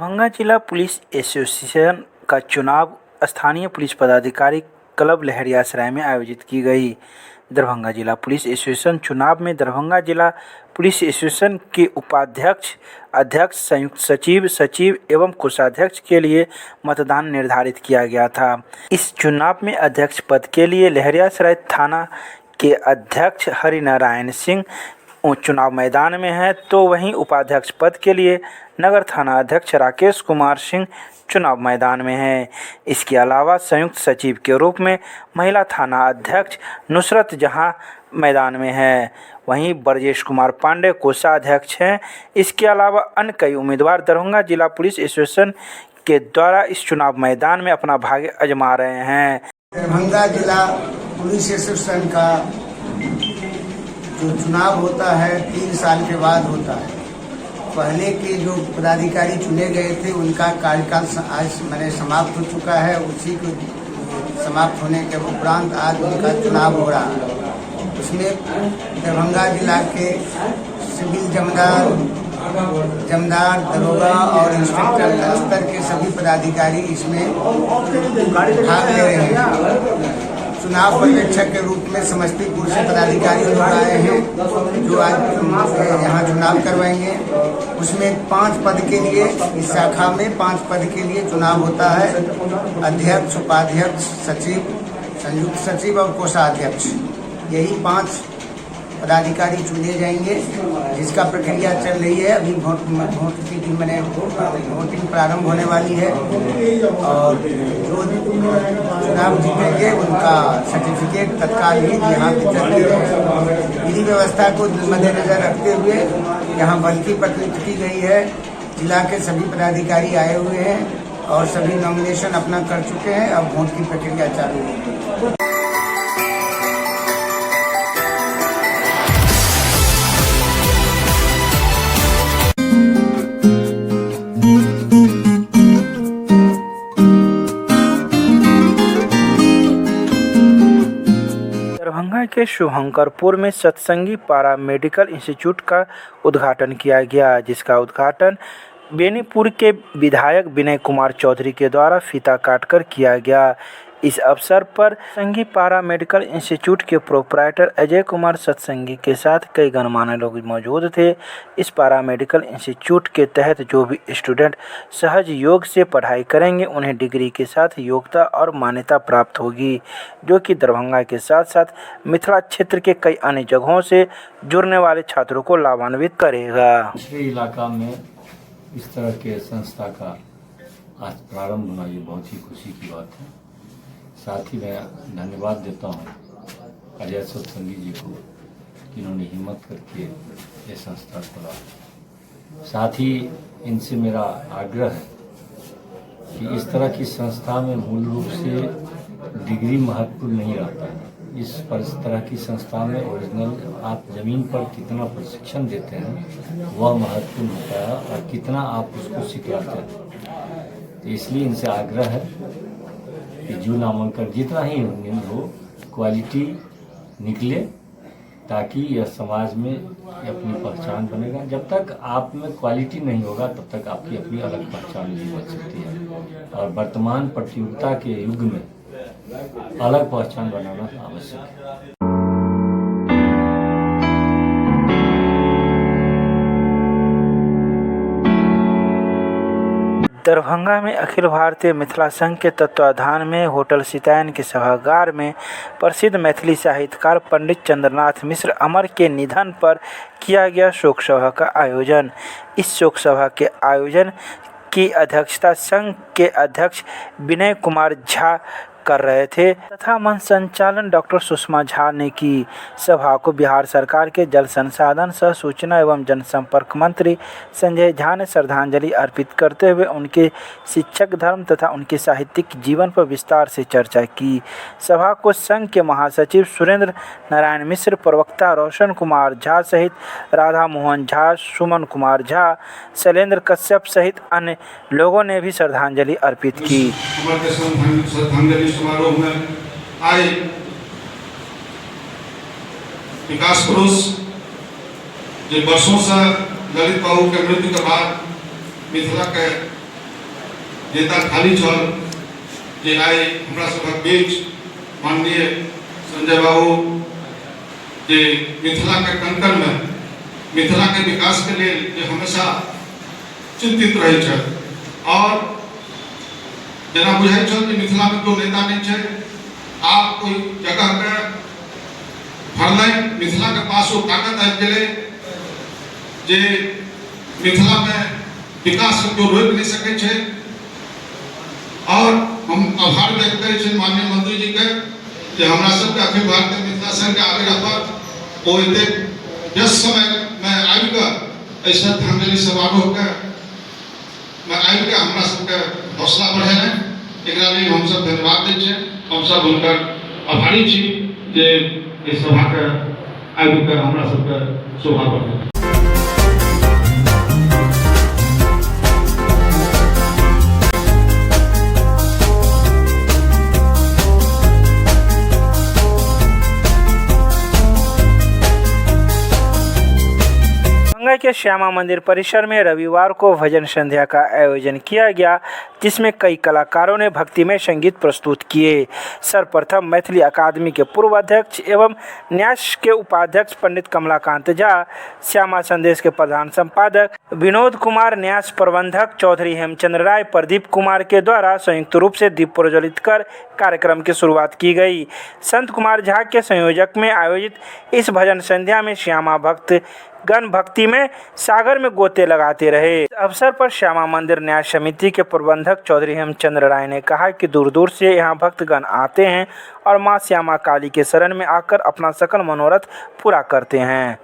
दरभंगा जिला police association का चुनाव स्थानीय पुलिस पदाधिकारी क्लब लहरियासराय में आयोजित की गई। दरभंगा जिला पुलिस एसोसिएशन चुनाव में दरभंगा जिला पुलिस एसोसिएशन के उपाध्यक्ष, अध्यक्ष, संयुक्त सचिव, सचिव एवं कोषाध्यक्ष के लिए मतदान निर्धारित किया गया था। इस चुनाव में अध्यक्ष पद के लिए लहरियासराय थाना के अध्यक्ष हरिनारायण सिंह चुनाव मैदान में है, तो वहीं उपाध्यक्ष पद के लिए नगर थाना अध्यक्ष राकेश कुमार सिंह चुनाव मैदान में है। इसके अलावा संयुक्त सचिव के रूप में महिला थाना अध्यक्ष नुसरत जहां मैदान में है, वहीं ब्रजेश कुमार पांडे कोषाध्यक्ष हैं। इसके अलावा अन्य कई उम्मीदवार दरभंगा जिला पुलिस एसोसिएशन के द्वारा इस चुनाव मैदान में अपना भाग्य आजमा रहे हैं। दरभंगा जिला पुलिस एसोसिएशन का जो चुनाव होता है 3 साल के बाद होता है। पहले के जो पदाधिकारी चुने गए थे उनका कार्यकाल आज समाप्त हो चुका है। उसी को समाप्त होने के उपरांत आज उनका चुनाव हो रहा है। उसमें दरभंगा जिला के सिविल जमदार, दरोगा और इंस्पेक्टर स्तर के सभी पदाधिकारी इसमें भाग ले रहे हैं। चुनाव पर्यवेक्षक के रूप में समस्तीपुर से पदाधिकारी लोग आए हैं जो आज यहाँ चुनाव करवाएंगे। उसमें 5 पद के लिए, इस शाखा में 5 पद के लिए चुनाव होता है। अध्यक्ष, उपाध्यक्ष, सचिव, संयुक्त सचिव और कोषाध्यक्ष, यही 5 पदाधिकारी चुने जाएंगे, जिसका प्रक्रिया चल रही है। अभी वोटिंग प्रारंभ होने वाली है और जो चुनाव जीतेंगे उनका सर्टिफिकेट तत्काल ही यहाँ वितरित किया जाएगा। विधि व्यवस्था को मद्देनजर रखते हुए यहाँ बल की प्रकृति की गई है। जिला के सभी पदाधिकारी आए हुए हैं और सभी नॉमिनेशन अपना कर चुके हैं। अब वोट की प्रक्रिया चालू है। दरभंगा के शुभंकरपुर में सत्संगी पारा मेडिकल इंस्टीट्यूट का उद्घाटन किया गया, जिसका उद्घाटन बेनीपुर के विधायक विनय कुमार चौधरी के द्वारा फीता काटकर किया गया। इस अवसर पर सत्संगी पारा मेडिकल इंस्टीट्यूट के प्रोप्राइटर अजय कुमार सत्संगी के साथ कई गणमान्य लोग मौजूद थे। इस पारा मेडिकल इंस्टीट्यूट के तहत जो भी स्टूडेंट सहज योग से पढ़ाई करेंगे उन्हें डिग्री के साथ योग्यता और मान्यता प्राप्त होगी, जो कि दरभंगा के साथ साथ मिथिला क्षेत्र के कई अन्य जगहों से जुड़ने वाले छात्रों को लाभान्वित करेगा। इलाका में इस तरह के संस्था का आज प्रारंभ होना ये बहुत ही खुशी की बात है। साथ ही मैं धन्यवाद देता हूँ अजय सत्संगी जी को, जिन्होंने हिम्मत करके ये संस्था खोला। साथ ही इनसे मेरा आग्रह है कि इस तरह की संस्था में मूल रूप से डिग्री महत्वपूर्ण नहीं रहता है। इस तरह की संस्था में ओरिजिनल आप जमीन पर कितना प्रशिक्षण देते हैं वह महत्वपूर्ण होता है और कितना आप उसको सिखाते हैं। तो इसलिए इनसे आग्रह है कि जो नामांकन जितना ही हो क्वालिटी निकले, ताकि यह समाज में अपनी पहचान बनेगा। जब तक आप में क्वालिटी नहीं होगा तब तक आपकी अपनी अलग पहचान नहीं बन सकती है। और वर्तमान प्रतियोगिता के युग में अलग पहचान बनाना आवश्यक है। दरभंगा में अखिल भारतीय मिथिला संघ के तत्वाधान में होटल सीतायन के सभागार में प्रसिद्ध मैथिली साहित्यकार पंडित चंद्रनाथ मिश्र अमर के निधन पर किया गया शोक सभा का आयोजन। इस शोक सभा के आयोजन की अध्यक्षता संघ के अध्यक्ष विनय कुमार झा कर रहे थे तथा मंच संचालन डॉक्टर सुषमा झा ने की। सभा को बिहार सरकार के जल संसाधन सह सूचना एवं जनसंपर्क मंत्री संजय झा ने श्रद्धांजलि अर्पित करते हुए उनके शिक्षक धर्म तथा उनके साहित्यिक जीवन पर विस्तार से चर्चा की। सभा को संघ के महासचिव सुरेंद्र नारायण मिश्र, प्रवक्ता रोशन कुमार झा सहित राधा मोहन झा, सुमन कुमार झा, शैलेंद्र कश्यप सहित अन्य लोगों ने भी श्रद्धांजलि अर्पित की। समारोह में आए विकास पुरुष जो वर्षों से ललित बाबू के मृत्यु के बाद मिथिला के नेता खाली छल जे आइ हमरा सबक बीच माननीय संजय बाबू जे मिथिला के कंकण में मिथिला के विकास के लिए जे हमेशा चिंतित रहे छल और जना बुझाई छल कि मिथिला में कोई नेता नहीं है। आप कोई जगह पे फरलाइन मिथिला के पास वो ताकत आबि गेलै जे मिथिला में विकास को रोक नहीं सके छे। और हम आभार व्यक्त करै छी माननीय मंत्री जी के जे हमरा सबके अखिल भारतीय मिथिला संघ के आगे रखत ओ एते व्यस्त समय में आबि के ऐसा श्रद्धांजलि समारोह के में आबि के हमरा सबके हौसला बढ़ेने एकरा लेल हम सब धन्यवाद दै छी। हम सब हुनकर आभारी छी जे इस सभा के आबि के हमरा सबके शोभा बढ़ेने। दरभंगा के श्यामा मंदिर परिसर में रविवार को भजन संध्या का आयोजन किया गया, जिसमें कई कलाकारों ने भक्तिमय संगीत प्रस्तुत किए। सर्वप्रथम मैथिली अकादमी के पूर्व अध्यक्ष एवं न्यास के उपाध्यक्ष पंडित कमलाकांत झा, श्यामा संदेश के प्रधान संपादक विनोद कुमार, न्यास प्रबंधक चौधरी हेमचंद्र राय, प्रदीप कुमार के द्वारा संयुक्त रूप से दीप प्रज्वलित कर कार्यक्रम की शुरुआत की गई। संत कुमार झा के संयोजक में आयोजित इस भजन संध्या में श्यामा भक्त गण भक्ति में सागर में गोते लगाते रहे। इस अवसर पर श्यामा मंदिर न्यास समिति के प्रबंधक चौधरी हेमचंद्र राय ने कहा कि दूर दूर से यहाँ भक्तगण आते हैं और मां श्यामा काली के शरण में आकर अपना सकल मनोरथ पूरा करते हैं।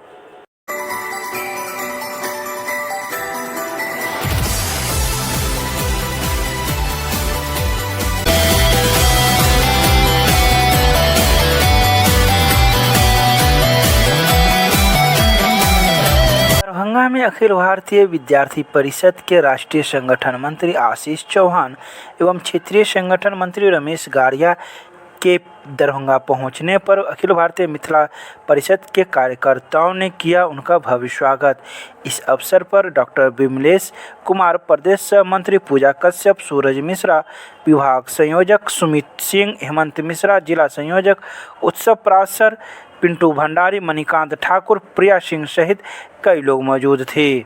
दरभंगा में अखिल भारतीय विद्यार्थी परिषद के राष्ट्रीय संगठन मंत्री आशीष चौहान एवं क्षेत्रीय संगठन मंत्री रमेश गारिया के दरभंगा पहुंचने पर अखिल भारतीय मिथिला परिषद के कार्यकर्ताओं ने किया उनका भव्य स्वागत। इस अवसर पर डॉक्टर विमलेश कुमार, प्रदेश सह मंत्री पूजा कश्यप, सूरज मिश्रा, विभाग संयोजक सुमित सिंह, हेमंत मिश्रा, जिला संयोजक उत्सव प्रासर पिंटू भंडारी, मणिकांत ठाकुर, प्रिया सिंह सहित कई लोग मौजूद थे।